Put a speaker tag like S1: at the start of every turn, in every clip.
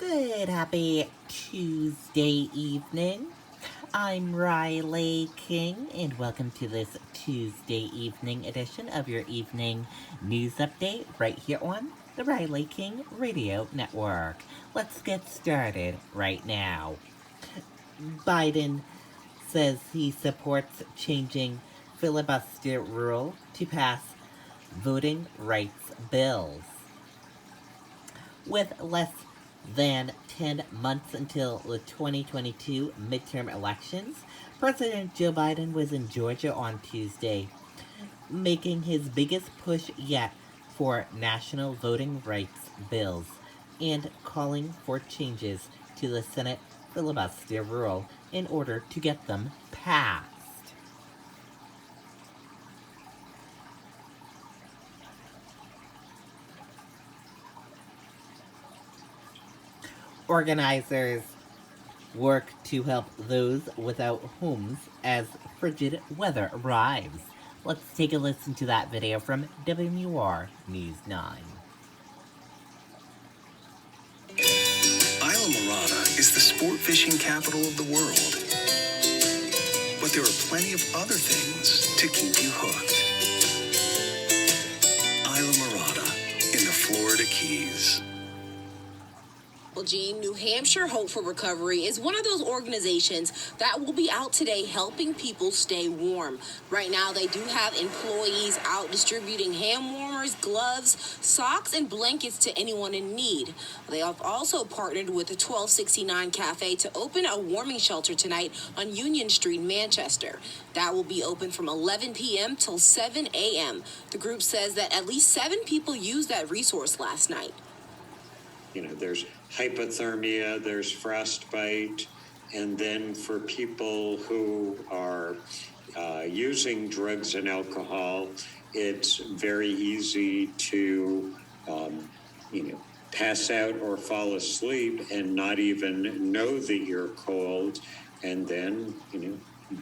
S1: Good, happy Tuesday evening. I'm Riley King, and welcome to this Tuesday evening edition of your evening news update right here on the Riley King Radio Network. Let's get started right now. Biden says he supports changing filibuster rule to pass voting rights bills. With less than 10 months until the 2022 midterm elections, President Joe Biden was in Georgia on Tuesday, making his biggest push yet for national voting rights bills and calling for changes to the Senate filibuster rule in order to get them passed. Organizers work to help those without homes as frigid weather arrives. Let's take a listen to that video from WMUR News 9.
S2: Islamorada is the sport fishing capital of the world. But there are plenty of other things to keep you hooked. Islamorada in the Florida Keys.
S3: Well, Gene, New Hampshire Hope for Recovery is one of those organizations that will be out today helping people stay warm. Right now, they do have employees out distributing hand warmers, gloves, socks, and blankets to anyone in need. They have also partnered with the 1269 Cafe to open a warming shelter tonight on Union Street, Manchester. That will be open from 11 p.m. till 7 a.m. The group says that at least 7 people used that resource last night.
S4: There's hypothermia, there's frostbite, and then for people who are using drugs and alcohol, it's very easy to, pass out or fall asleep and not even know that you're cold, and then,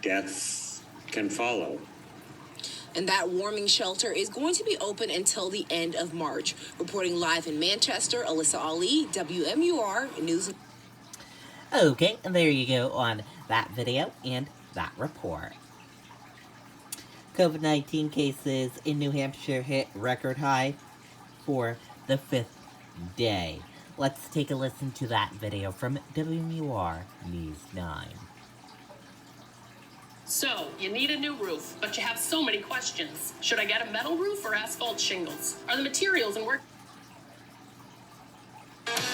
S4: death can follow.
S3: And that warming shelter is going to be open until the end of March. Reporting live in Manchester, Alyssa Ali, WMUR News.
S1: Okay, and there you go on that video and that report. COVID-19 cases in New Hampshire hit record high for the 5th day. Let's take a listen to that video from WMUR News 9.
S5: So, you need a new roof, but you have so many questions. Should I get a metal roof or asphalt shingles? Are the materials and work...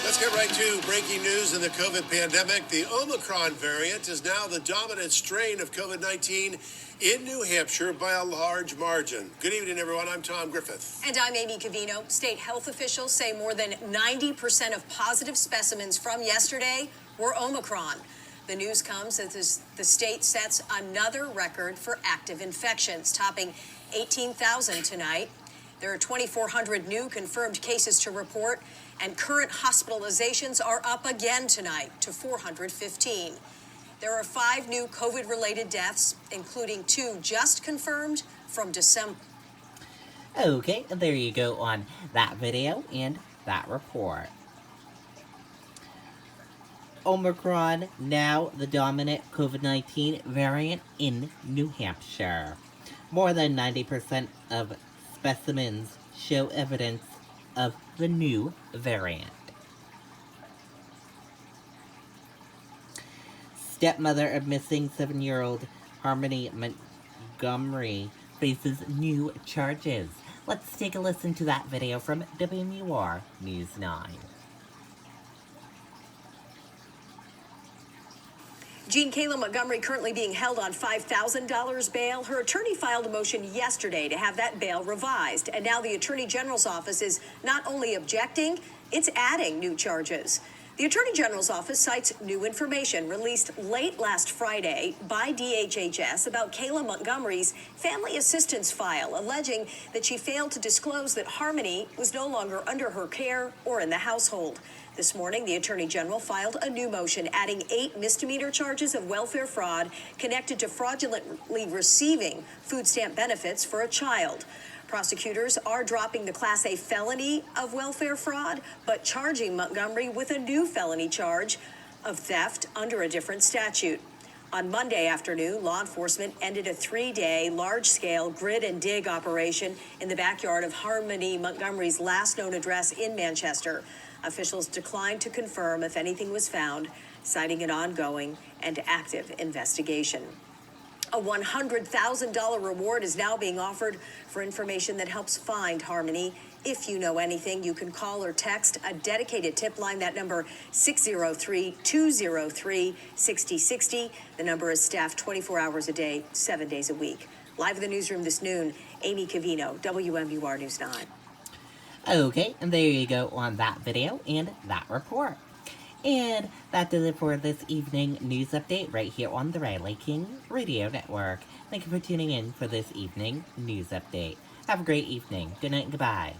S6: Let's get right to breaking news in the COVID pandemic. The Omicron variant is now the dominant strain of COVID-19 in New Hampshire by a large margin. Good evening, everyone. I'm Tom Griffith.
S7: And I'm Amy Covino. State health officials say more than 90% of positive specimens from yesterday were Omicron. The news comes as the state sets another record for active infections, topping 18,000 tonight. There are 2,400 new confirmed cases to report, and current hospitalizations are up again tonight to 415. There are 5 new COVID-related deaths, including 2 just confirmed from December.
S1: Okay, and there you go on that video and that report. Omicron, now the dominant COVID-19 variant in New Hampshire. More than 90% of specimens show evidence of the new variant. Stepmother of missing 7-year-old Harmony Montgomery faces new charges. Let's take a listen to that video from WMUR News 9.
S7: Jean Kayla Montgomery currently being held on $5,000 bail. Her attorney filed a motion yesterday to have that bail revised. And now the Attorney General's office is not only objecting, it's adding new charges. The Attorney General's office cites new information released late last Friday by DHHS about Kayla Montgomery's family assistance file, alleging that she failed to disclose that Harmony was no longer under her care or in the household. This morning, the Attorney General filed a new motion adding 8 misdemeanor charges of welfare fraud connected to fraudulently receiving food stamp benefits for a child. Prosecutors are dropping the Class A felony of welfare fraud, but charging Montgomery with a new felony charge of theft under a different statute. On Monday afternoon, law enforcement ended a 3-day large-scale grid and dig operation in the backyard of Harmony Montgomery's last known address in Manchester. Officials declined to confirm if anything was found, citing an ongoing and active investigation. A $100,000 reward is now being offered for information that helps find Harmony. If you know anything, you can call or text a dedicated tip line. That number, 603-203-6060. The number is staffed 24 hours a day, 7 days a week. Live in the newsroom this noon, Amy Cavino, WMUR News 9.
S1: Okay, and there you go on that video and that report. And that does it for this evening news update right here on the Riley King Radio Network. Thank you for tuning in for this evening news update. Have a great evening. Good night and goodbye.